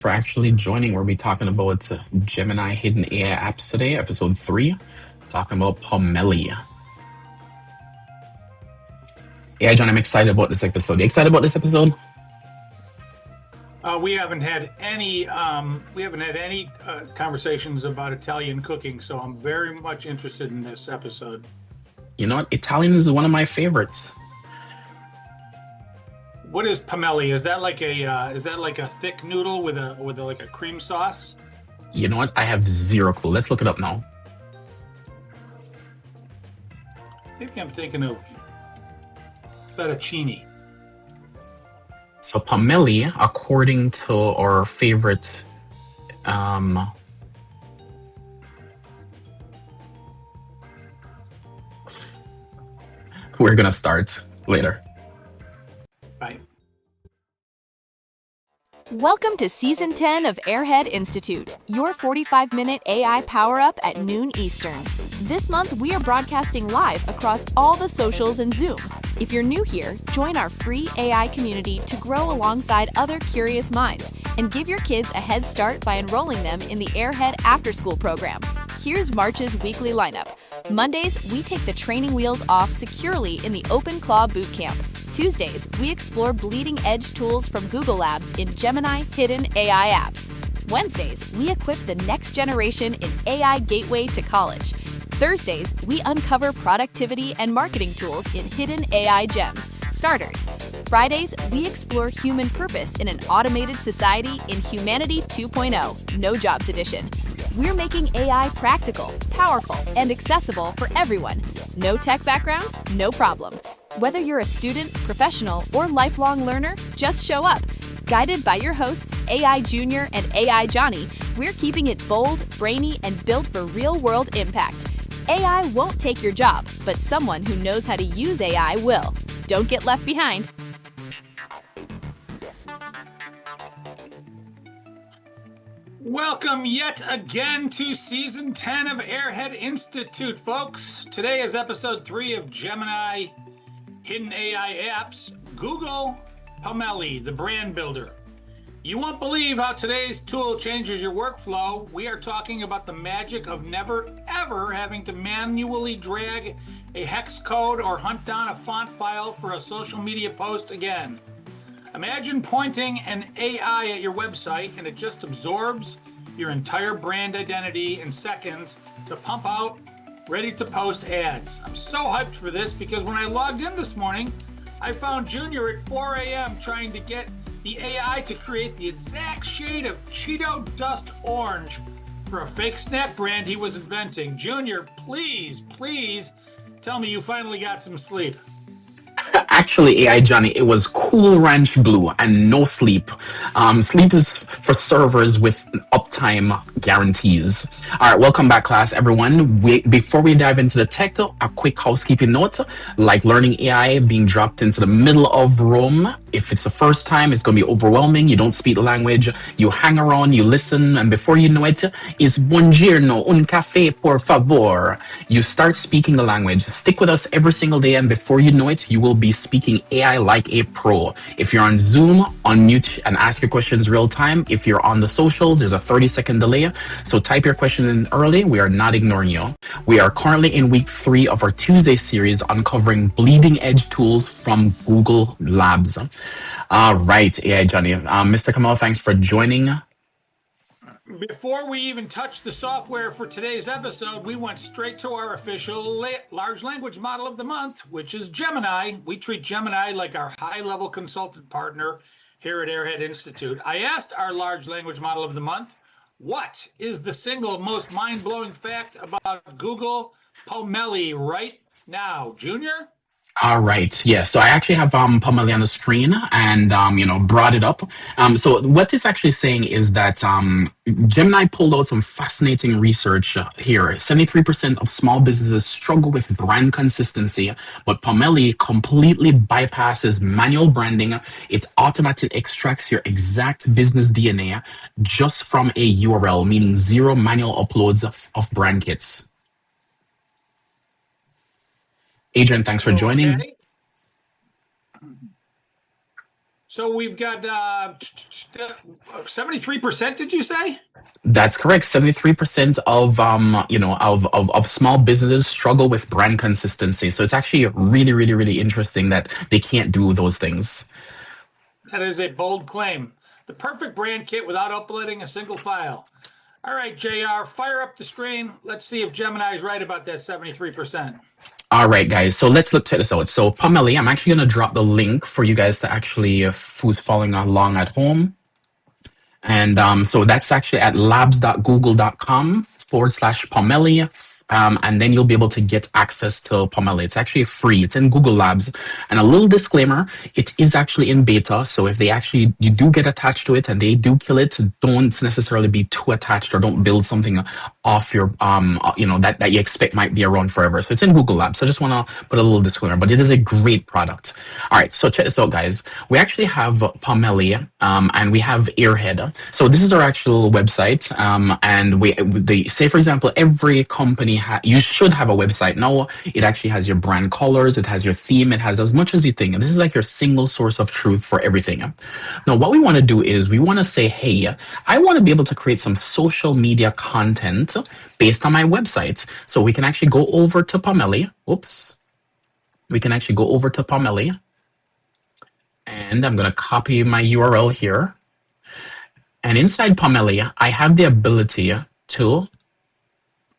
for actually joining. We'll be talking about Gemini Hidden AI Apps today, episode 3, talking about Pomelli. Yeah, John, I'm excited about this episode. You excited about this episode? We haven't had any conversations about Italian cooking, so I'm very much interested in this episode. You know what? Italian is one of my favorites. What is Pomelli? Is that like a thick noodle with a cream sauce? You know what? I have zero clue. Let's look it up now. Maybe I'm thinking of fettuccine. So Pomelli, according to our favorite we're gonna start later. Right. Welcome to Season 10 of Airhead Institute, your 45-minute AI power-up at noon Eastern. This month, we are broadcasting live across all the socials and Zoom. If you're new here, join our free AI community to grow alongside other curious minds and give your kids a head start by enrolling them in the Airhead After School program. Here's March's weekly lineup. Mondays, we take the training wheels off securely in the Open Claw Bootcamp. Tuesdays, we explore bleeding-edge tools from Google Labs in Gemini Hidden AI Apps. Wednesdays, we equip the next generation in AI Gateway to College. Thursdays, we uncover productivity and marketing tools in Hidden AI Gems, Starters. Fridays, we explore human purpose in an automated society in Humanity 2.0, No Jobs Edition. We're making AI practical, powerful, and accessible for everyone. No tech background? No problem. Whether you're a student, professional, or lifelong learner, just show up. Guided by your hosts, AI Junior and AI Johnny, we're keeping it bold, brainy, and built for real-world impact. AI won't take your job, but someone who knows how to use AI will. Don't get left behind. Welcome yet again to Season 10 of Airhead Institute, folks. Today is episode 3 of Gemini Hidden AI Apps, Google Pomelli, the brand builder. You won't believe how today's tool changes your workflow. We are talking about the magic of never, ever having to manually drag a hex code or hunt down a font file for a social media post again. Imagine pointing an AI at your website and it just absorbs your entire brand identity in seconds to pump out ready to post ads. I'm so hyped for this because when I logged in this morning, I found Junior at 4 a.m. trying to get the AI to create the exact shade of Cheeto Dust Orange for a fake snack brand he was inventing. Junior, please tell me you finally got some sleep. Actually, AI Johnny, it was Cool Ranch Blue and no sleep. Sleep is for servers with uptime guarantees. All right, welcome back, class, everyone. Before we dive into the tech, a quick housekeeping note, like learning AI being dropped into the middle of Rome. If it's the first time, it's going to be overwhelming. You don't speak the language. You hang around, you listen, and before you know it, is buongiorno, un caffè, por favor. You start speaking the language. Stick with us every single day, and before you know it, you will be speaking AI like a pro. If you're on Zoom, unmute and ask your questions real time. If you're on the socials, there's a 30-second delay. So type your question in early. We are not ignoring you. We are currently in week 3 of our Tuesday series uncovering bleeding edge tools from Google Labs. All right, AI Johnny. Mr. Kamal, thanks for joining. Before we even touched the software for today's episode, we went straight to our official large language model of the month, which is Gemini. We treat Gemini like our high-level consultant partner here at Airhead Institute. I asked our large language model of the month, what is the single most mind-blowing fact about Google Pomelli right now? Junior? All right. Yeah. So I actually have Pomelli on the screen and brought it up. So what this actually saying is that Gemini pulled out some fascinating research here. 73% of small businesses struggle with brand consistency, but Pomelli completely bypasses manual branding. It automatically extracts your exact business DNA just from a URL, meaning zero manual uploads of brand kits. Adrian, thanks for joining. Okay. So we've got 73%, did you say? That's correct. 73% of of small businesses struggle with brand consistency. So it's actually really, really, really interesting that they can't do those things. That is a bold claim. The perfect brand kit without uploading a single file. All right, JR, fire up the screen. Let's see if Gemini is right about that 73%. All right, guys. So let's look at this out. So Pomelli, I'm actually going to drop the link for you guys to actually, who's following along at home. And so that's actually at labs.google.com/Pomelli. And then you'll be able to get access to Pomelli. It's actually free. It's in Google Labs. And a little disclaimer, it is actually in beta. So if you do get attached to it and they do kill it, don't necessarily be too attached or don't build something off your, that you expect might be around forever. So it's in Google Labs. So I just want to put a little disclaimer, but it is a great product. All right. So check this out, guys. We actually have Pomelli, and we have Airhead. So this is our actual website. And say, for example, every company you should have a website. Now it actually has your brand colors, it has your theme, it has as much as you think. And this is like your single source of truth for everything. Now, what we want to do is we want to say, hey, I want to be able to create some social media content based on my website. So we can actually go over to Pomelli. Oops. We can actually go over to Pomelli. And I'm going to copy my URL here. And inside Pomelli, I have the ability to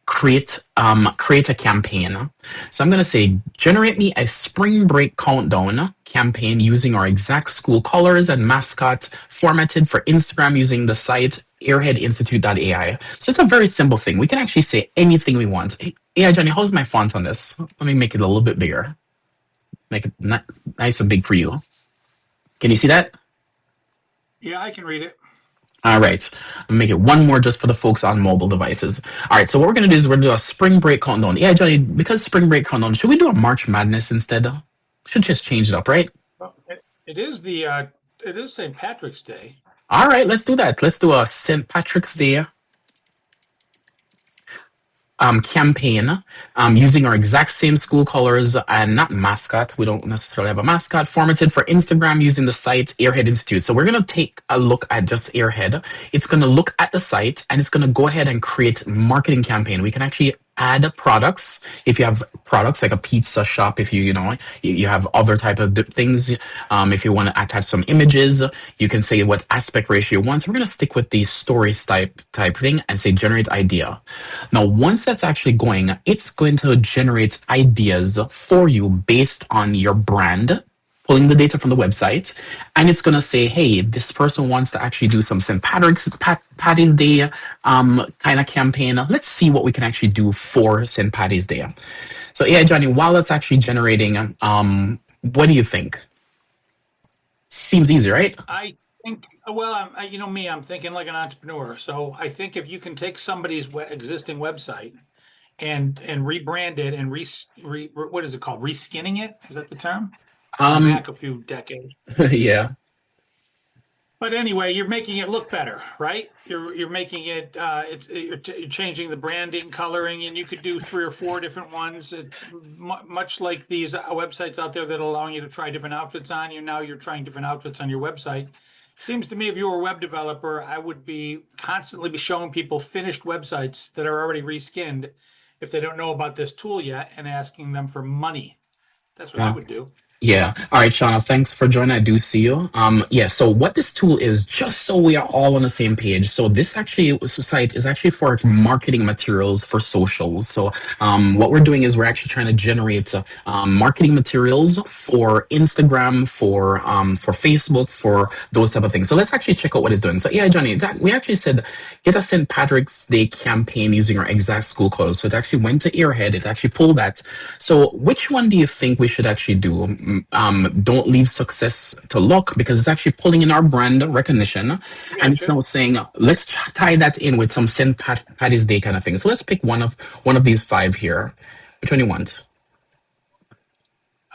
create a campaign. So I'm going to say, generate me a spring break countdown campaign using our exact school colors and mascot, formatted for Instagram using the site airheadinstitute.ai. So it's a very simple thing. We can actually say anything we want. Hey, AI Johnny, how's my font on this? Let me make it a little bit bigger. Make it nice and big for you. Can you see that? Yeah, I can read it. All right, I'll make it one more just for the folks on mobile devices. All right, so what we're gonna do is we're gonna do a spring break countdown. Yeah, Johnny, because spring break countdown, should we do a March Madness instead? Should just change it up, right? Well, it is St. Patrick's Day. All right, let's do that. Let's do a St. Patrick's Day campaign using our exact same school colors and not mascot. We don't necessarily have a mascot. Formatted for Instagram using the site Airhead Institute. So we're going to take a look at just Airhead. It's going to look at the site and it's going to go ahead and create marketing campaign. We can actually add products if you have products like a pizza shop, if you have other type of things. If you want to attach some images, you can say what aspect ratio you want. So we're going to stick with the stories type thing and say generate idea. Now once that's actually going, it's going to generate ideas for you based on your brand, pulling the data from the website, and it's going to say, hey, this person wants to actually do some St. Patty's Day kind of campaign. Let's see what we can actually do for St. Patty's Day. So yeah, Johnny, while it's actually generating, what do you think? Seems easy, right? I think, well, I'm thinking like an entrepreneur. So I think if you can take somebody's existing website and rebrand it and what is it called? Reskinning it? Is that the term? Back a few decades. Yeah. But anyway, you're making it look better, right? You're making it. You're changing the branding, coloring, and you could do 3 or 4 different ones. It's much like these websites out there that allow you to try different outfits on you. Now you're trying different outfits on your website. Seems to me, if you were a web developer, I would be constantly showing people finished websites that are already reskinned if they don't know about this tool yet, and asking them for money. That's what I would do. Yeah. All right, Shauna, thanks for joining. I do see you. Yeah, so what this tool is, just so we are all on the same page. So this site is actually for marketing materials for socials. So what we're doing is we're actually trying to generate marketing materials for Instagram, for Facebook, for those type of things. So let's actually check out what it's doing. So yeah, Johnny, we actually said get a St. Patrick's Day campaign using our exact school code. So it actually went to Airhead. It actually pulled that. So which one do you think we should actually do? Don't leave success to luck, because it's actually pulling in our brand recognition, and it's now saying let's tie that in with some St. Patty's Day kind of thing. So let's pick one of these 5 here. Which one do you want?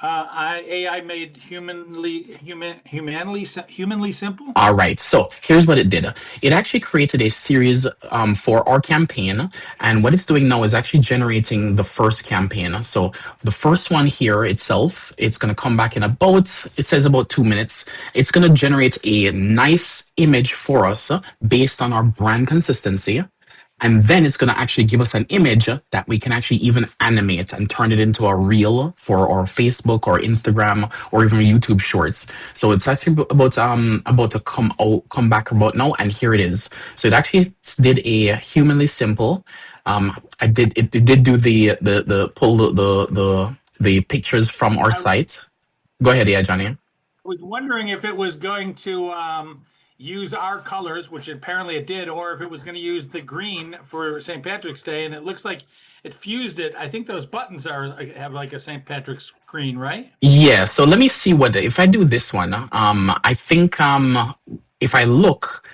AI made humanly simple. All right, so here's what it did. It actually created a series for our campaign, and what it's doing now is actually generating the first campaign. So the first one here itself, it's going to come back in about, it says about 2 minutes. It's going to generate a nice image for us based on our brand consistency. And then it's going to actually give us an image that we can actually even animate and turn it into a reel for our Facebook or Instagram or even YouTube shorts. So it's actually about to come back about now, and here it is. So it actually did a humanly simple. It did do the pull the pictures from our I site. Go ahead, yeah, Johnny. was wondering if it was going to use our colors, which apparently it did, or if it was going to use the green for St. Patrick's Day, and it looks like it fused it. I think those buttons have like a St. Patrick's green, right? Yeah, so let me see what if I do this one. I think if I look,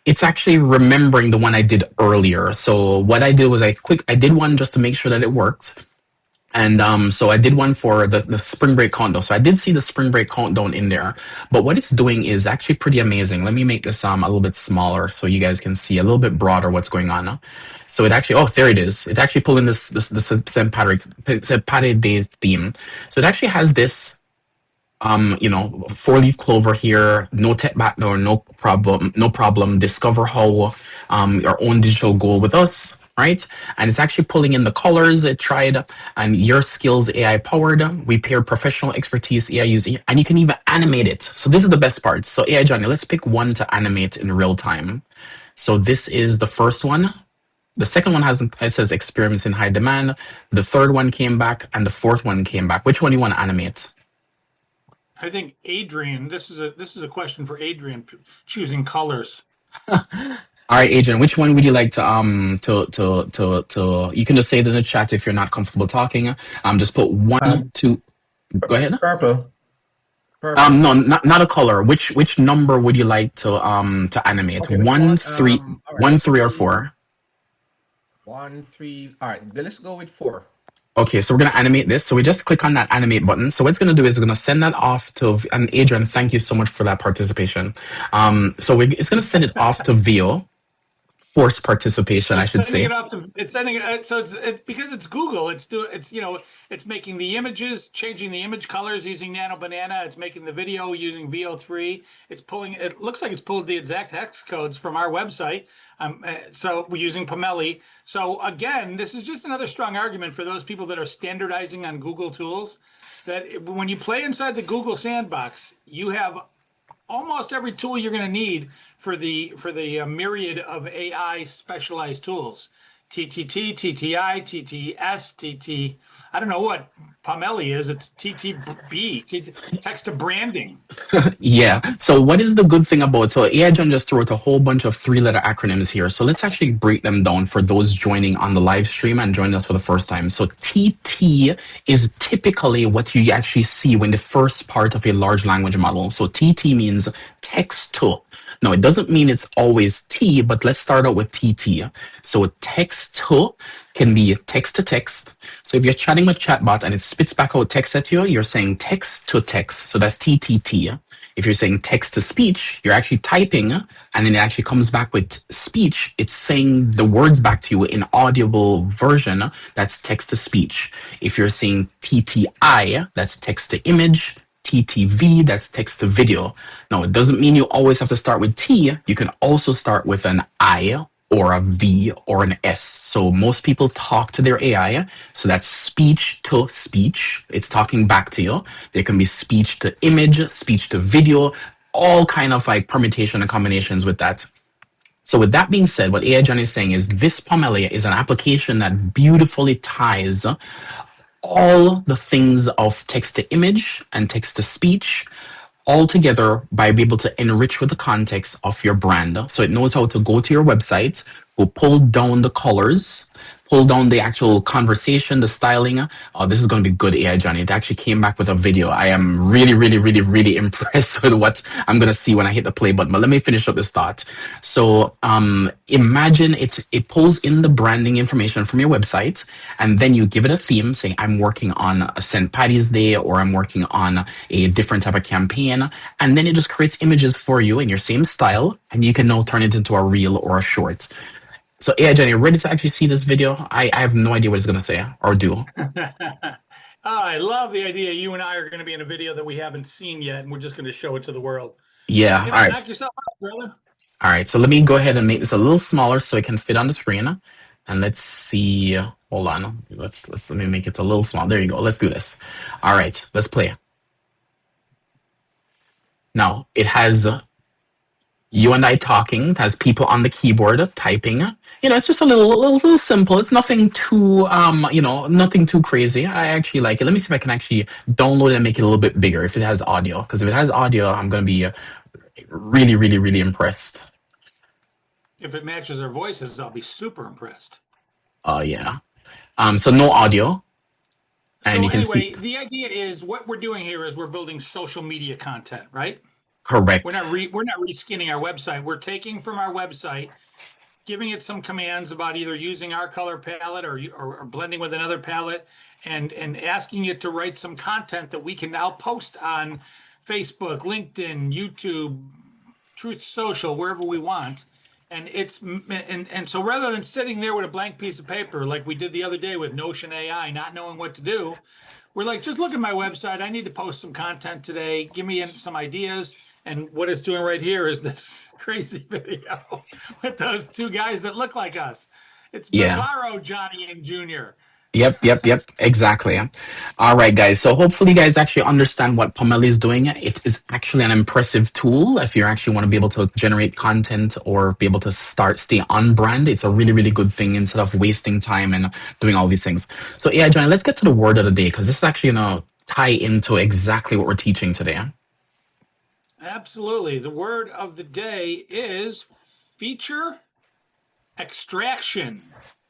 it's actually remembering the one I did earlier. So what I did was I did one just to make sure that it worked. And so I did one for the spring break countdown. So I did see the spring break countdown in there. But what it's doing is actually pretty amazing. Let me make this a little bit smaller so you guys can see a little bit broader what's going on. So it actually, oh, there it is. It's actually pulling this St. Patrick's Day theme. So it actually has this four-leaf clover here, no tech back door, no problem. Discover how your own digital goal with us, right? And it's actually pulling in the colors it tried, and your skills AI powered. We pair professional expertise AI using, and you can even animate it. So this is the best part. So AI Johnny, let's pick one to animate in real time. So this is the first one. The second one it says experiments in high demand. The third one came back, and the fourth one came back. Which one do you want to animate? I think Adrian. This is a question for Adrian, choosing colors. All right, Adrian, which one would you like to you can just say it in the chat if you're not comfortable talking. Just put one, two. Go ahead. Purple. Purple. No, not a color. Which number would you like to animate? Okay, One, all three, right, one, three, or four? 1, 3. All right, then let's go with 4. Okay, so we're gonna animate this. So we just click on that animate button. So what it's gonna do is it's gonna send that off to, and Adrian, thank you so much for that participation. It's gonna send it off to Vio. Forced participation, I should say. It's sending it. So it's because it's Google. It's making the images, changing the image colors using Nano Banana. It's making the video using VO3. It's pulling. It looks like it's pulled the exact hex codes from our website. So we're using Pomelli. So again, this is just another strong argument for those people that are standardizing on Google tools. That when you play inside the Google sandbox, you have almost every tool you're going to need for the myriad of AI specialized tools. TTT, TTI, TTS, TT. I don't know what Pomelli is. It's TTB, text to branding. Yeah. So what is the good thing about, so AI John just wrote a whole bunch of 3-letter acronyms here. So let's actually break them down for those joining on the live stream and joining us for the first time. So TT is typically what you actually see when the first part of a large language model. So TT means text to. Now, it doesn't mean it's always T, but let's start out with TT. So text to can be text to text. So if you're chatting with chatbot and it spits back out text at you, you're saying text to text. So that's TTT. If you're saying text to speech, you're actually typing and then it actually comes back with speech. It's saying the words back to you in audible version. That's text to speech. If you're saying TTI, that's text to image. TTV, that's text to video. Now, it doesn't mean you always have to start with T. You can also start with an I or a V or an S. So most people talk to their AI. So that's speech to speech. It's talking back to you. There can be speech to image, speech to video, all kind of like permutation and combinations with that. So with that being said, what AI John is saying is this Pomelli is an application that beautifully ties all the things of text to image and text to speech all together by being able to enrich with the context of your brand. So it knows how to go to your website, go pull down the colors, pull down the actual conversation, the styling. Oh, this is going to be good, AI Johnny. It actually came back with a video. I am really, really, really, really impressed with what I'm going to see when I hit the play button. But let me finish up this thought. So imagine it pulls in the branding information from your website, and then you give it a theme saying, I'm working on a St. Patty's Day, or I'm working on a different type of campaign. And then it just creates images for you in your same style, and you can now turn it into a reel or a short. So, yeah, Jenny, ready to actually see this video? I have no idea what it's going to say or do. Oh, I love the idea. You and I are going to be in a video that we haven't seen yet, and we're just going to show it to the world. Yeah, all right. Knock yourself out, brother. All right, so let me go ahead and make this a little smaller so it can fit on the screen. And let's see. Hold on. Let me make it a little small. There you go. Let's do this. All right, let's play. Now it has you and I talking. It has people on the keyboard typing. It's just a little simple. It's nothing too nothing too crazy. I actually like it. Let me see if I can actually download it and make it a little bit bigger if it has audio. Because if it has audio, I'm gonna be really, really, really impressed. If it matches our voices, I'll be super impressed. Yeah. So no audio. And so you can anyway, see. the idea is what we're doing here is we're building social media content, right? Correct. We're not reskinning our website. We're taking from our website, giving it some commands about either using our color palette or blending with another palette, and asking it to write some content that we can now post on Facebook, LinkedIn, YouTube, Truth Social, wherever we want. And so rather than sitting there with a blank piece of paper like we did the other day with Notion AI, not knowing what to do, we're like, just look at my website. I need to post some content today. Give me some ideas. And what it's doing right here is this crazy video with those two guys that look like us. It's Bizarro Johnny and Junior. Yep, exactly. All right, guys. So hopefully you guys actually understand what Pomelli is doing. It is actually an impressive tool if you actually want to be able to generate content or be able to stay on brand. It's a really, really good thing instead of wasting time and doing all these things. So yeah, Johnny, let's get to the word of the day because this is actually going to tie into exactly what we're teaching today. Absolutely. The word of the day is feature extraction.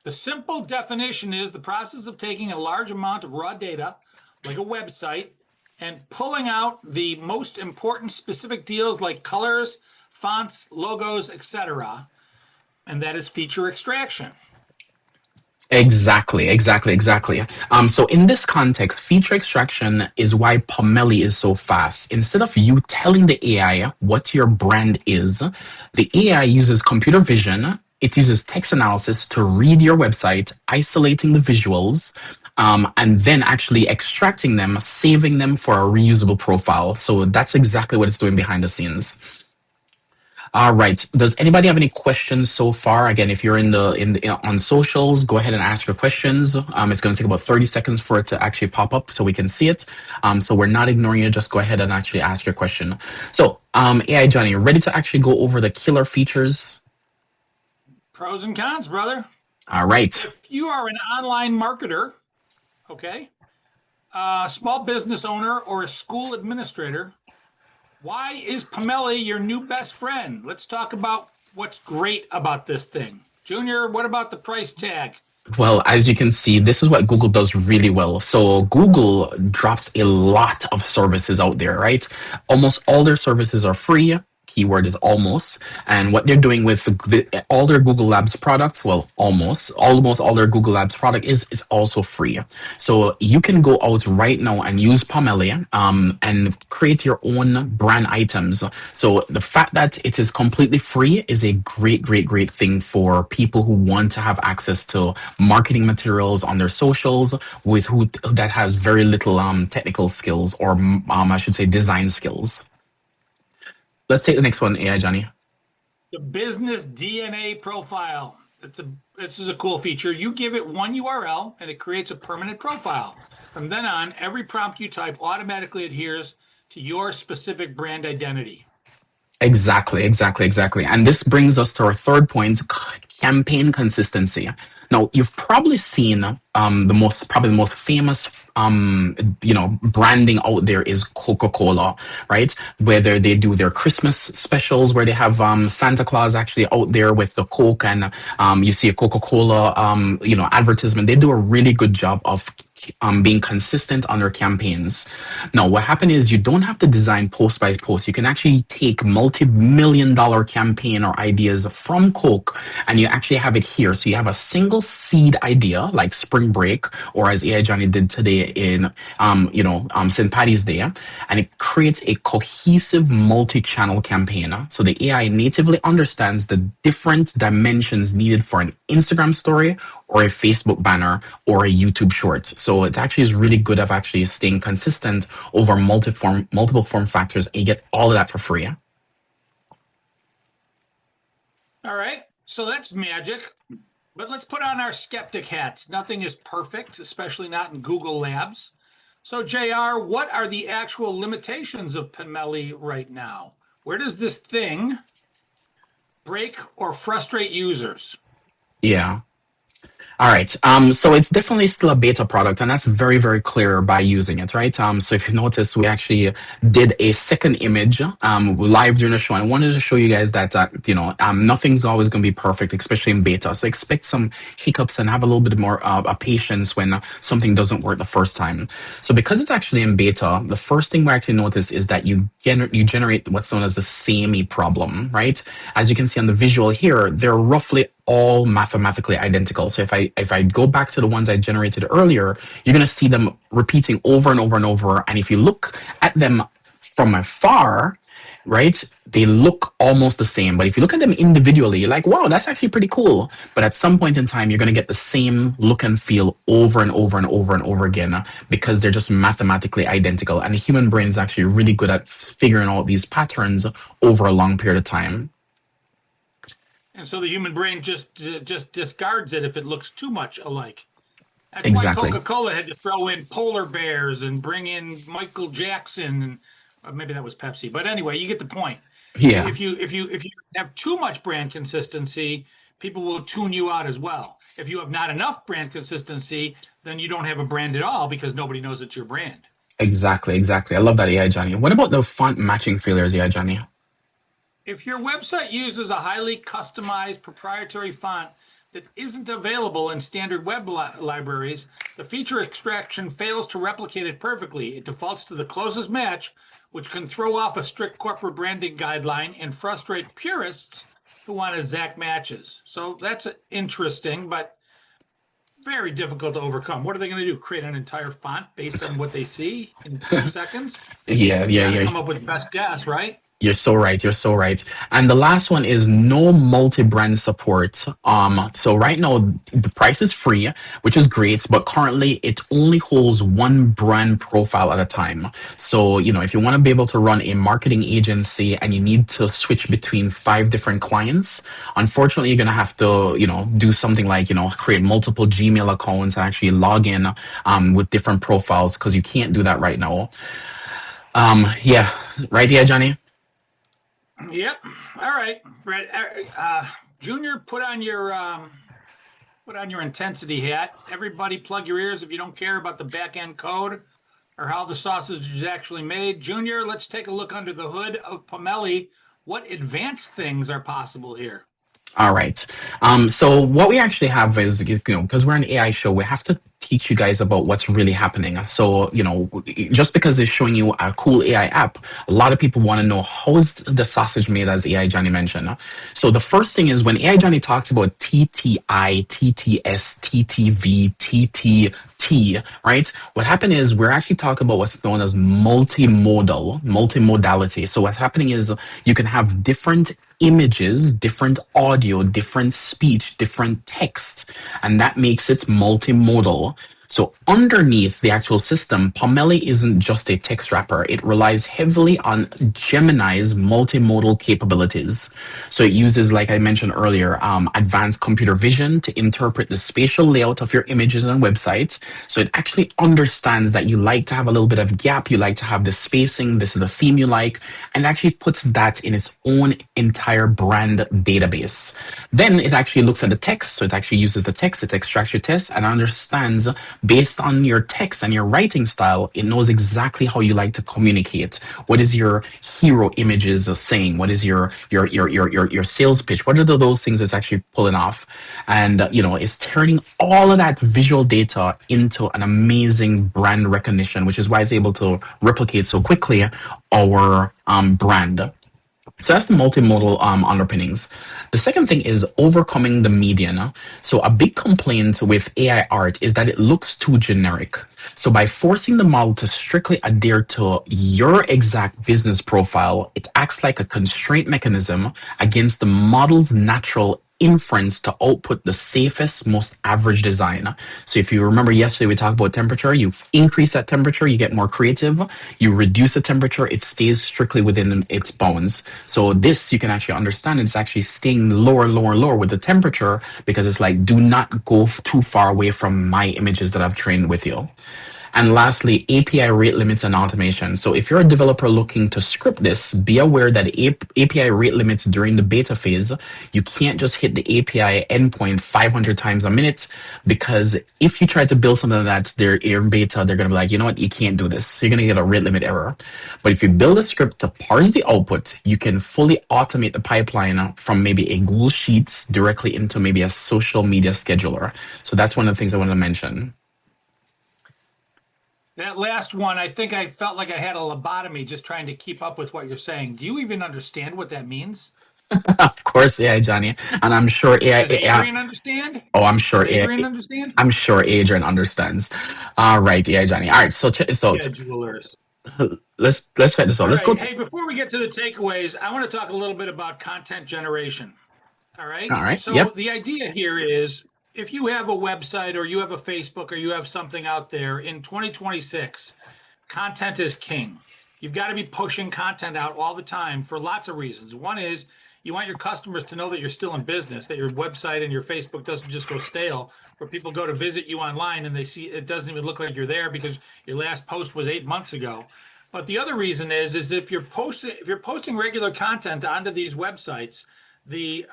The simple definition is the process of taking a large amount of raw data, like a website, and pulling out the most important specific deals like colors, fonts, logos, etc. And that is feature extraction. Exactly. So in this context, feature extraction is why Pomelli is so fast. Instead of you telling the AI what your brand is, the AI uses computer vision. It uses text analysis to read your website, isolating the visuals, and then actually extracting them, saving them for a reusable profile. So that's exactly what it's doing behind the scenes. All right. Does anybody have any questions so far? Again, if you're on socials, go ahead and ask your questions. It's going to take about 30 seconds for it to actually pop up so we can see it. So we're not ignoring you. Just go ahead and actually ask your question. So, AI Johnny, ready to actually go over the killer features? Pros and cons, brother. All right. If you are an online marketer, okay, a small business owner, or a school administrator, why is Pomelli your new best friend? Let's talk about what's great about this thing. Junior, what about the price tag? Well, as you can see, this is what Google does really well. So Google drops a lot of services out there, right? Almost all their services are free. Keyword is almost. And what they're doing with all their Google Labs products, well, almost all their Google Labs product is also free. So you can go out right now and use Pomelli and create your own brand items. So the fact that it is completely free is a great thing for people who want to have access to marketing materials on their socials with who that has very little technical skills or I should say design skills. Let's take the next one, AI Johnny. The business DNA profile. This is a cool feature. You give it one URL and it creates a permanent profile. From then on, every prompt you type automatically adheres to your specific brand identity. Exactly. And this brings us to our third point, campaign consistency. Now, you've probably seen the most famous branding out there is Coca-Cola, right? Whether they do their Christmas specials where they have Santa Claus actually out there with the Coke, and you see a Coca-Cola advertisement. They do a really good job of being consistent on their campaigns. Now, what happened is you don't have to design post by post. You can actually take multi-million-dollar campaign or ideas from Coke, and you actually have it here. So you have a single seed idea like spring break, or as AI Johnny did today in St. Patty's Day, and it creates a cohesive multi-channel campaign. So the AI natively understands the different dimensions needed for an Instagram story or a Facebook banner or a YouTube short. So it actually is really good at actually staying consistent over multiple form factors, and you get all of that for free. All right, so that's magic. But let's put on our skeptic hats. Nothing is perfect, especially not in Google Labs. So, JR, what are the actual limitations of Pomelli right now? Where does this thing break or frustrate users? Yeah. All right. So it's definitely still a beta product, and that's very, very clear by using it, right? So if you notice, we actually did a second image live during the show. I wanted to show you guys that nothing's always going to be perfect, especially in beta. So expect some hiccups and have a little bit more patience when something doesn't work the first time. So because it's actually in beta, the first thing we actually notice is that you generate what's known as the samey problem, right? As you can see on the visual here, they're roughly all mathematically identical. So if I go back to the ones I generated earlier, you're going to see them repeating over and over and over. And if you look at them from afar, right, they look almost the same. But if you look at them individually, you're like, wow, that's actually pretty cool. But at some point in time, you're going to get the same look and feel over and over and over and over again because they're just mathematically identical. And the human brain is actually really good at figuring out these patterns over a long period of time. And so the human brain just discards it if it looks too much alike. That's Exactly. why Coca-Cola had to throw in polar bears and bring in Michael Jackson, and maybe that was Pepsi. But anyway, you get the point. Yeah. If you have too much brand consistency, people will tune you out as well. If you have not enough brand consistency, then you don't have a brand at all because nobody knows it's your brand. Exactly. I love that, AI Johnny. What about the font matching failures, AI Johnny? If your website uses a highly customized proprietary font that isn't available in standard web libraries, the feature extraction fails to replicate it perfectly. It defaults to the closest match, which can throw off a strict corporate branding guideline and frustrate purists who want exact matches. So that's interesting, but very difficult to overcome. What are they going to do? Create an entire font based on what they see in 2 seconds? Yeah. Come up with best guess, right? You're so right. And the last one is no multi-brand support. So right now the price is free, which is great, but currently it only holds one brand profile at a time. So, if you want to be able to run a marketing agency and you need to switch between 5 different clients, unfortunately you're going to have to, do something like, create multiple Gmail accounts and actually log in with different profiles, because you can't do that right now. Yeah. Right here, Johnny? Yep. All right, Brett. Junior, put on your intensity hat. Everybody, plug your ears if you don't care about the back end code or how the sausage is actually made. Junior, let's take a look under the hood of Pomelli. What advanced things are possible here? All right. So what we actually have is, because we're an AI show, we have to teach you guys about what's really happening. So, just because they're showing you a cool AI app, a lot of people want to know, how is the sausage made, as AI Johnny mentioned. So the first thing is, when AI Johnny talks about TTI, TTS, TTV, TTT, right? What happened is we're actually talking about what's known as multimodality. So what's happening is you can have different images, different audio, different speech, different text, and that makes it multimodal. So underneath the actual system, Pomelli isn't just a text wrapper. It relies heavily on Gemini's multimodal capabilities. So it uses, like I mentioned earlier, advanced computer vision to interpret the spatial layout of your images on websites. So it actually understands that you like to have a little bit of gap, you like to have the spacing, this is the theme you like, and actually puts that in its own entire brand database. Then it actually looks at the text. So it actually uses the text, it extracts your text and understands based on your text and your writing style, it knows exactly how you like to communicate. What is your hero images saying? What is your sales pitch? What are those things it's actually pulling off? And it's turning all of that visual data into an amazing brand recognition, which is why it's able to replicate so quickly our brand. So that's the multimodal underpinnings. The second thing is overcoming the median. So a big complaint with AI art is that it looks too generic. So by forcing the model to strictly adhere to your exact business profile, it acts like a constraint mechanism against the model's natural inference to output the safest, most average design. So if you remember yesterday, we talked about temperature. You increase that temperature, you get more creative. You reduce the temperature, it stays strictly within its bounds. So this you can actually understand. It's actually staying lower, lower, lower with the temperature because it's like, do not go too far away from my images that I've trained with you. And lastly, API rate limits and automation. So if you're a developer looking to script this, be aware that API rate limits during the beta phase, you can't just hit the API endpoint 500 times a minute, because if you try to build something that's their in beta, they're going to be like, you know what, you can't do this. So you're going to get a rate limit error. But if you build a script to parse the output, you can fully automate the pipeline from maybe a Google Sheets directly into maybe a social media scheduler. So that's one of the things I want to mention. That last one, I think I felt like I had a lobotomy just trying to keep up with what you're saying. Do you even understand what that means? Of course, AI Johnny, and I'm sure Does AI. Adrian understand? Oh, Does Adrian understand? I'm sure Adrian understands. All right, AI Johnny. All right, so Schedulers. let's check this out. All Let's go. right. Hey, before we get to the takeaways, I want to talk a little bit about content generation. All right. All right. So Yep. the idea here is if you have a website or you have a Facebook or you have something out there in 2026, content is king. You've got to be pushing content out all the time for lots of reasons. One is you want your customers to know that you're still in business, that your website and your Facebook doesn't just go stale, where people go to visit you online and they see it doesn't even look like you're there because your last post was 8 months ago. But the other reason is if you're posting regular content onto these websites, the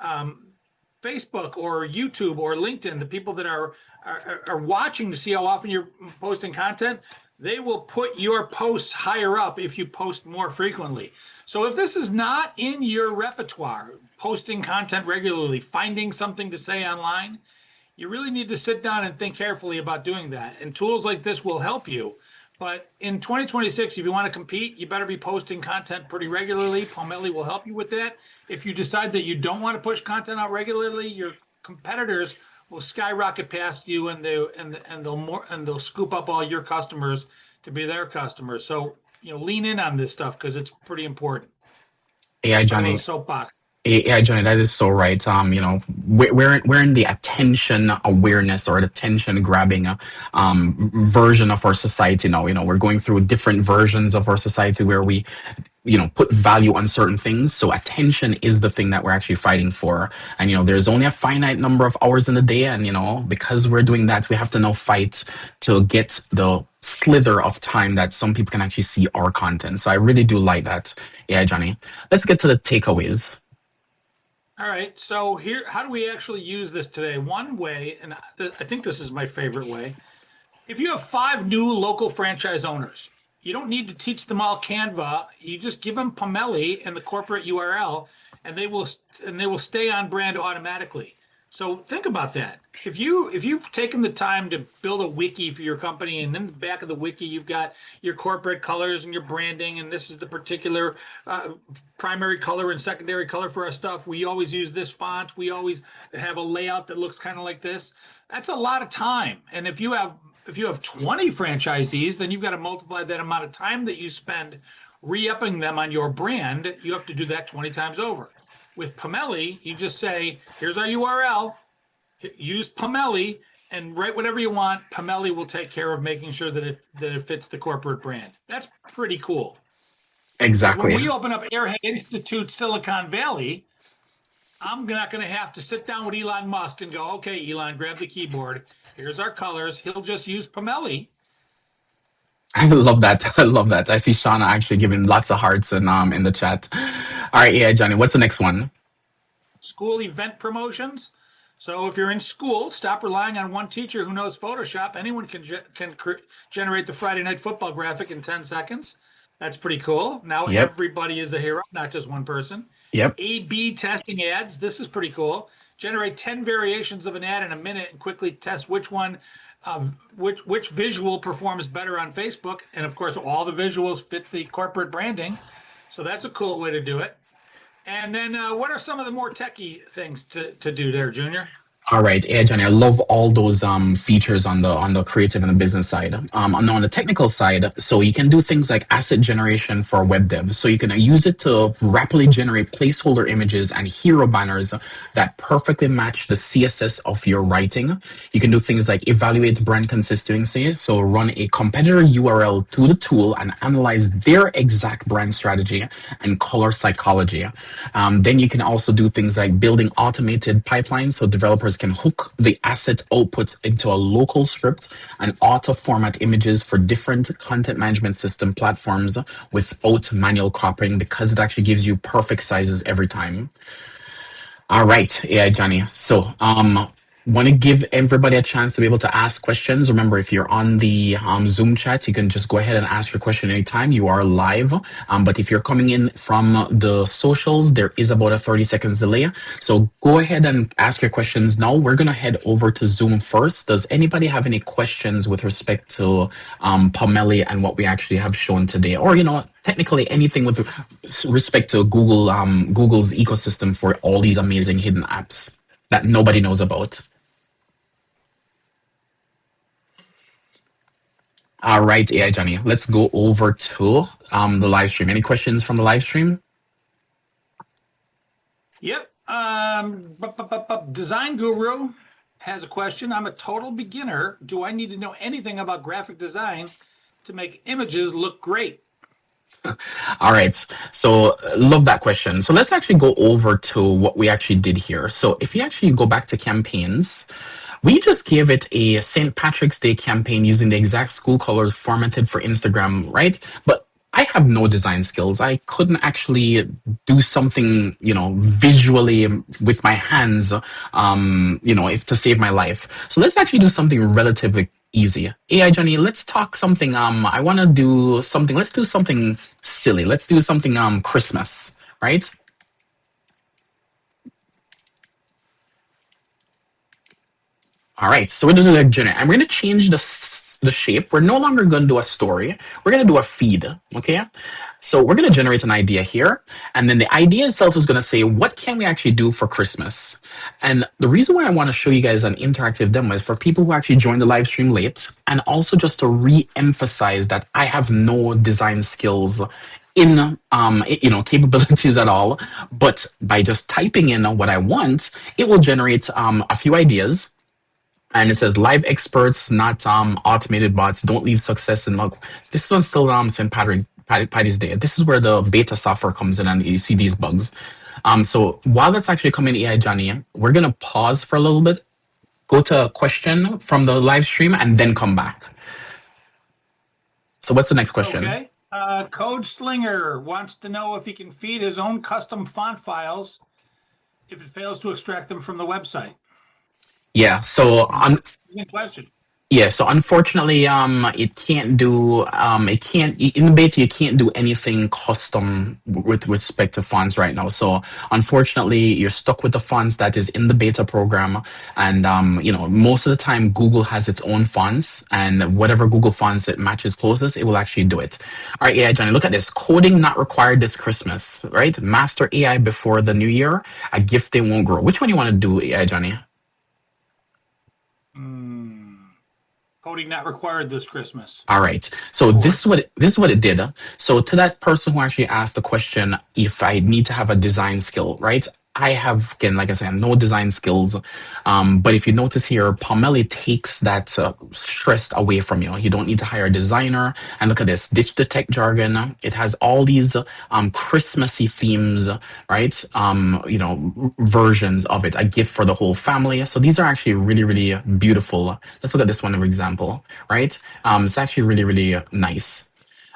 Facebook or YouTube or LinkedIn, the people that are watching to see how often you're posting content, they will put your posts higher up if you post more frequently. So if this is not in your repertoire, posting content regularly, finding something to say online, you really need to sit down and think carefully about doing that. And tools like this will help you. But in 2026, if you want to compete, you better be posting content pretty regularly. Pomelli will help you with that. If you decide that you don't want to push content out regularly, your competitors will skyrocket past you, and they'll scoop up all your customers to be their customers. So lean in on this stuff because it's pretty important. AI Johnny. Soapbox. Yeah, Johnny, that is so right. We're in the attention awareness or attention grabbing version of our society now. We're going through different versions of our society where we put value on certain things. So attention is the thing that we're actually fighting for. And there's only a finite number of hours in the day, and because we're doing that, we have to now fight to get the slither of time that some people can actually see our content. So I really do like that. Yeah, Johnny. Let's get to the takeaways. All right. So here, how do we actually use this today? One way, and I think this is my favorite way. If you have 5 new local franchise owners, you don't need to teach them all Canva. You just give them Pomelli and the corporate URL, and they will stay on brand automatically. So think about that. If you've taken the time to build a wiki for your company, and in the back of the wiki you've got your corporate colors and your branding, and this is the particular primary color and secondary color for our stuff. We always use this font. We always have a layout that looks kind of like this. That's a lot of time. And if you have 20 franchisees, then you've got to multiply that amount of time that you spend re-upping them on your brand. You have to do that 20 times over. With Pomelli, you just say, here's our URL, use Pomelli, and write whatever you want. Pomelli will take care of making sure that it fits the corporate brand. That's pretty cool. Exactly. When we open up Airhead Institute Silicon Valley, I'm not going to have to sit down with Elon Musk and go, okay, Elon, grab the keyboard. Here's our colors. He'll just use Pomelli. I love that. I love that. I see Shauna actually giving lots of hearts in the chat. All right, yeah, Johnny. What's the next one? School event promotions. So if you're in school, stop relying on one teacher who knows Photoshop. Anyone can generate the Friday Night Football graphic in 10 seconds. That's pretty cool. Now Yep. everybody is a hero, not just one person. Yep. A/B testing ads. This is pretty cool. Generate 10 variations of an ad in a minute and quickly test which visual performs better on Facebook. And of course, all the visuals fit the corporate branding. So that's a cool way to do it. And then what are some of the more techie things to do there, Junior? All right, yeah, Johnny, I love all those features on the creative and the business side. On the technical side, so you can do things like asset generation for web devs. So you can use it to rapidly generate placeholder images and hero banners that perfectly match the CSS of your writing. You can do things like evaluate brand consistency. So run a competitor URL to the tool and analyze their exact brand strategy and color psychology. Then you can also do things like building automated pipelines so developers can hook the asset output into a local script and auto format images for different content management system platforms without manual cropping, because it actually gives you perfect sizes every time. All right, AI Johnny. So, want to give everybody a chance to be able to ask questions. Remember, if you're on the Zoom chat, you can just go ahead and ask your question anytime. You are live. But if you're coming in from the socials, there is about a 30 seconds delay. So go ahead and ask your questions now. We're going to head over to Zoom first. Does anybody have any questions with respect to Pomelli and what we actually have shown today? Or, technically anything with respect to Google's ecosystem for all these amazing hidden apps that nobody knows about. All right, AI Johnny, let's go over to the live stream. Any questions from the live stream? Yep. Design Guru has a question. I'm a total beginner. Do I need to know anything about graphic design to make images look great? All right. So love that question. So let's actually go over to what we actually did here. So if you actually go back to campaigns, we just gave it a St. Patrick's Day campaign using the exact school colors formatted for Instagram, right? But I have no design skills. I couldn't actually do something, visually with my hands, if to save my life. So let's actually do something relatively easy. AI Johnny, let's talk something. I want to do something. Let's do something silly. Let's do something Christmas, right? All right, so we're doing a generate. I'm going to change the shape. We're no longer going to do a story. We're going to do a feed, okay? So we're going to generate an idea here, and then the idea itself is going to say, what can we actually do for Christmas? And the reason why I want to show you guys an interactive demo is for people who actually joined the live stream late, and also just to re-emphasize that I have no design skills in capabilities at all, but by just typing in what I want, it will generate a few ideas. And it says live experts, not automated bots. Don't leave success in luck. This one's still St. Patty's Day. This is where the beta software comes in and you see these bugs. So while that's actually coming, AI Johnny, we're gonna pause for a little bit, go to a question from the live stream, and then come back. So what's the next question? Okay. Code Slinger wants to know if he can feed his own custom font files if it fails to extract them from the website. Yeah. So Good question. Yeah, so unfortunately, it can't do it can't in the beta you can't do anything custom with respect to fonts right now. So unfortunately, you're stuck with the fonts that is in the beta program, and most of the time Google has its own fonts, and whatever Google fonts it matches closest, it will actually do it. All right, AI Johnny, look at this. Coding not required this Christmas, right? Master AI before the new year, a gift they won't grow. Which one you want to do, AI Johnny? Coding not required this Christmas. All right. So this is what it did. So to that person who actually asked the question, if I need to have a design skill, right? I have, again, like I said, no design skills. But if you notice here, Pomelli takes that stress away from you. You don't need to hire a designer. And look at this, ditch the tech jargon. It has all these Christmassy themes, right? Versions of it, a gift for the whole family. So these are actually really, really beautiful. Let's look at this one, for example, right? It's actually really, really nice.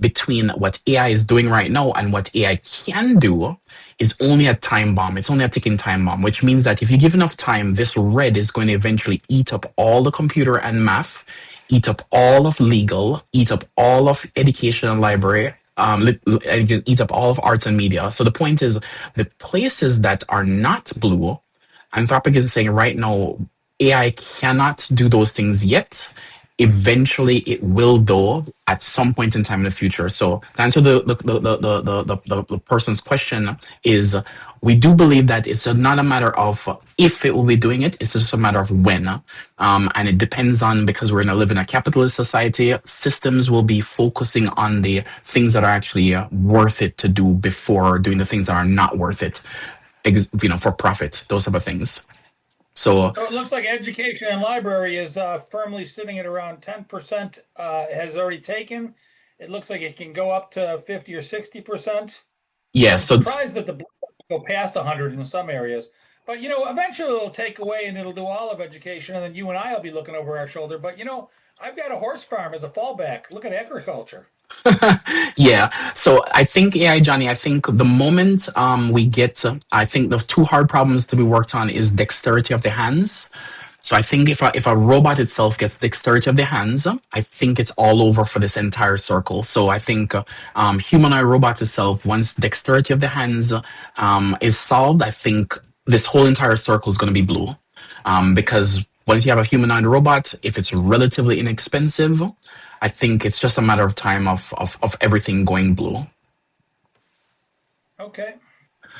between what AI is doing right now and what AI can do is only a time bomb. It's only a ticking time bomb, which means that if you give enough time, this red is going to eventually eat up all the computer and math, eat up all of legal, eat up all of education and library, eat up all of arts and media. So the point is, the places that are not blue, Anthropic is saying right now, AI cannot do those things yet. Eventually, it will, though, at some point in time in the future. So, to answer the person's question, is we do believe that it's not a matter of if it will be doing it; it's just a matter of when. And it depends on, because we're gonna live in a capitalist society. Systems will be focusing on the things that are actually worth it to do before doing the things that are not worth it, for profit, those type of things. So So it looks like education and library is firmly sitting at around 10% has already taken. It looks like it can go up to 50 or 60%. yeah, I'm so surprised that the blue will go past 100 in some areas. But, eventually it'll take away and it'll do all of education. And then you and I will be looking over our shoulder. But, I've got a horse farm as a fallback. Look at agriculture. yeah, so I think AI, Johnny. I think the moment we get, I think the two hard problems to be worked on is dexterity of the hands. So I think if a robot itself gets dexterity of the hands, I think it's all over for this entire circle. So I think humanoid robots itself, once dexterity of the hands is solved, I think this whole entire circle is going to be blue. Because once you have a humanoid robot, if it's relatively inexpensive, I think it's just a matter of time of everything going blue. Okay,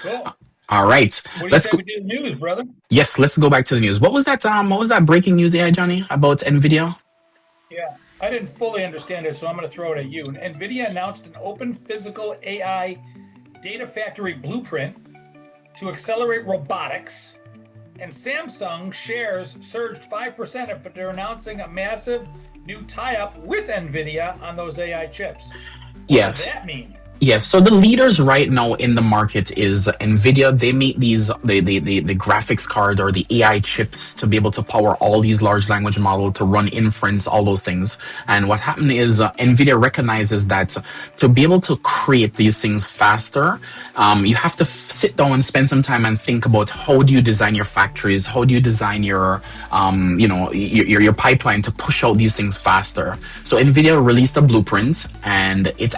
cool. All right, What do you let's say go. we do the news, brother? Yes, let's go back to the news. What was that? What was that breaking news, AI Johnny, about Nvidia? Yeah, I didn't fully understand it, so I'm going to throw it at you. NVIDIA announced an open physical AI data factory blueprint to accelerate robotics, and Samsung shares surged 5% after announcing a massive new tie-up with NVIDIA on those AI chips. What does Yes. that mean? Yeah, so the leaders right now in the market is Nvidia. They make these the graphics card or the AI chips to be able to power all these large language models to run inference, all those things. And what happened is Nvidia recognizes that to be able to create these things faster, you have to sit down and spend some time and think about how do you design your factories, how do you design your your pipeline to push out these things faster. So Nvidia released a blueprint, and it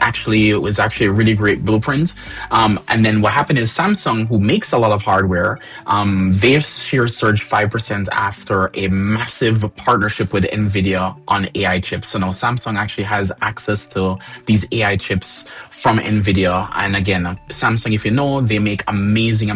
was actually a really great blueprint. And then what happened is Samsung, who makes a lot of hardware, their share surged 5% after a massive partnership with Nvidia on AI chips. So now Samsung actually has access to these AI chips from Nvidia. And again, Samsung, if you know, they make amazing,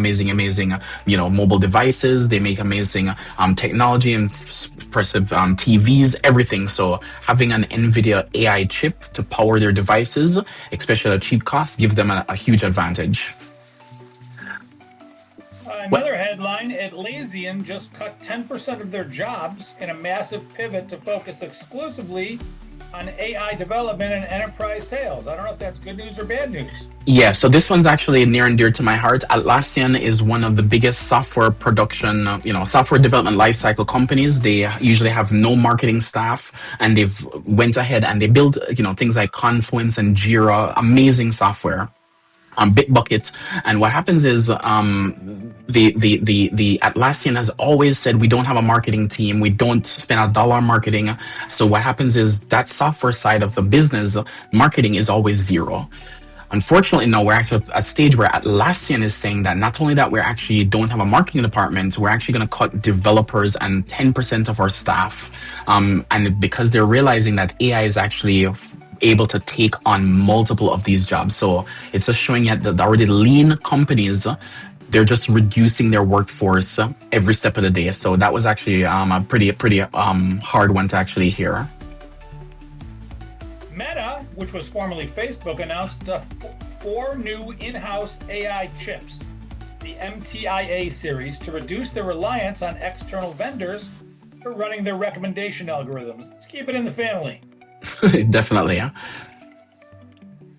mobile devices. They make amazing technology and impressive TVs, everything. So having an Nvidia AI chip to power their devices, especially at a cheap cost, gives them a huge advantage. What? Another headline, Atlassian just cut 10% of their jobs in a massive pivot to focus exclusively on AI development and enterprise sales. I don't know if that's good news or bad news. Yeah, so this one's actually near and dear to my heart. Atlassian is one of the biggest software production, software development lifecycle companies. They usually have no marketing staff, and they've went ahead and they build, things like Confluence and Jira, amazing software. Bitbucket, and what happens is the Atlassian has always said we don't have a marketing team, we don't spend $1 on marketing. So what happens is that software side of the business marketing is always zero. Unfortunately, now we're actually at a stage where Atlassian is saying that not only that we actually don't have a marketing department, we're actually going to cut developers and 10% of our staff. And because they're realizing that AI is actually able to take on multiple of these jobs. So it's just showing that the already lean companies, they're just reducing their workforce every step of the day. So that was actually a pretty hard one to actually hear. Meta, which was formerly Facebook, announced 4 new in-house AI chips, the MTIA series, to reduce their reliance on external vendors for running their recommendation algorithms. Let's keep it in the family. Definitely, yeah.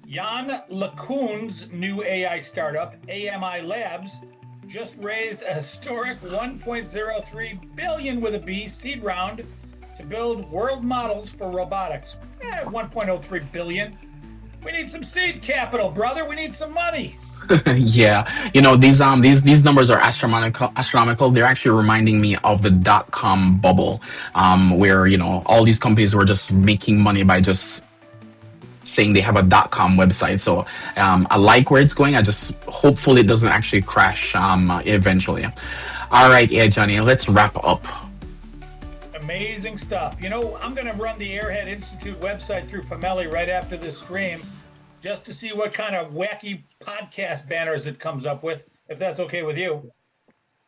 Jan LeCun's new AI startup, AMI Labs, just raised a historic 1.03 billion with a B seed round to build world models for robotics. 1.03 billion. We need some seed capital, brother. We need some money. Yeah, these numbers are astronomical. They're actually reminding me of the dot-com bubble, where all these companies were just making money by just saying they have a .com website. So I like where it's going. I just hopefully it doesn't actually crash eventually. All right, yeah, Johnny, let's wrap up. Amazing stuff. I'm going to run the Airhead Institute website through Pomelli right after this stream just to see what kind of wacky podcast banners it comes up with, if that's okay with you.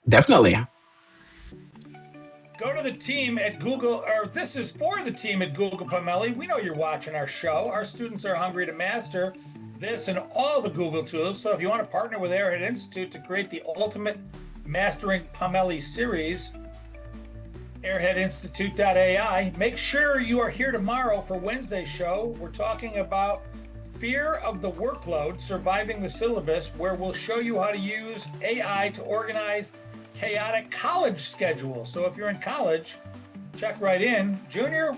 Definitely. Go to the team at Google, or this is for the team at Google Pomelli. We know you're watching our show. Our students are hungry to master this and all the Google tools. So if you want to partner with Airhead Institute to create the ultimate Mastering Pomelli series, airheadinstitute.ai. Make sure you are here tomorrow for Wednesday's show. We're talking about fear of the workload, surviving the syllabus, where we'll show you how to use AI to organize chaotic college schedules. So if you're in college, check right in. Junior,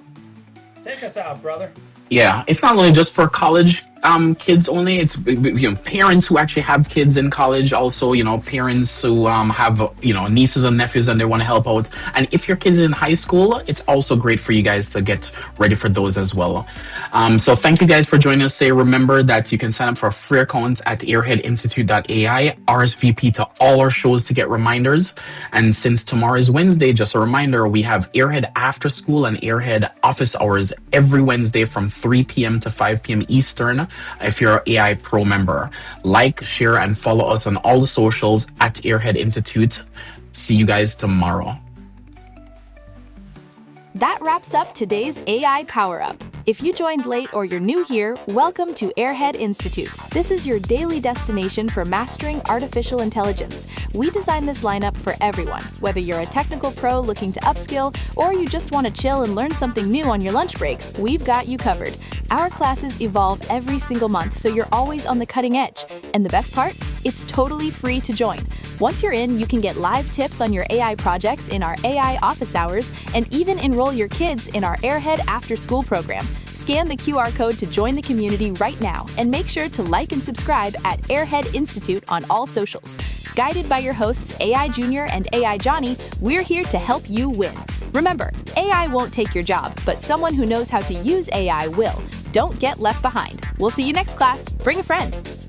take us out, brother. Yeah, it's not only just for college kids only. It's parents who actually have kids in college. Also, parents who have nieces and nephews and they want to help out. And if your kids in high school, it's also great for you guys to get ready for those as well. So thank you guys for joining us today. Remember that you can sign up for a free account at airheadinstitute.ai, RSVP to all our shows to get reminders. And since tomorrow is Wednesday, just a reminder, we have Airhead After School and Airhead Office Hours every Wednesday from 3 p.m. to 5 p.m. Eastern. If you're an AI Pro member, like, share, and follow us on all the socials at Airhead Institute. See you guys tomorrow. That wraps up today's AI Power Up. If you joined late or you're new here, welcome to Airhead Institute. This is your daily destination for mastering artificial intelligence. We designed this lineup for everyone, whether you're a technical pro looking to upskill or you just want to chill and learn something new on your lunch break, we've got you covered. Our classes evolve every single month, so you're always on the cutting edge. And the best part? It's totally free to join. Once you're in, you can get live tips on your AI projects in our AI office hours and even enroll your kids in our Airhead After School program. Scan the QR code to join the community right now and make sure to like and subscribe at Airhead Institute on all socials. Guided by your hosts AI Junior and AI Johnny, we're here to help you win. Remember, AI won't take your job, but someone who knows how to use AI will. Don't get left behind. We'll see you next class. Bring a friend.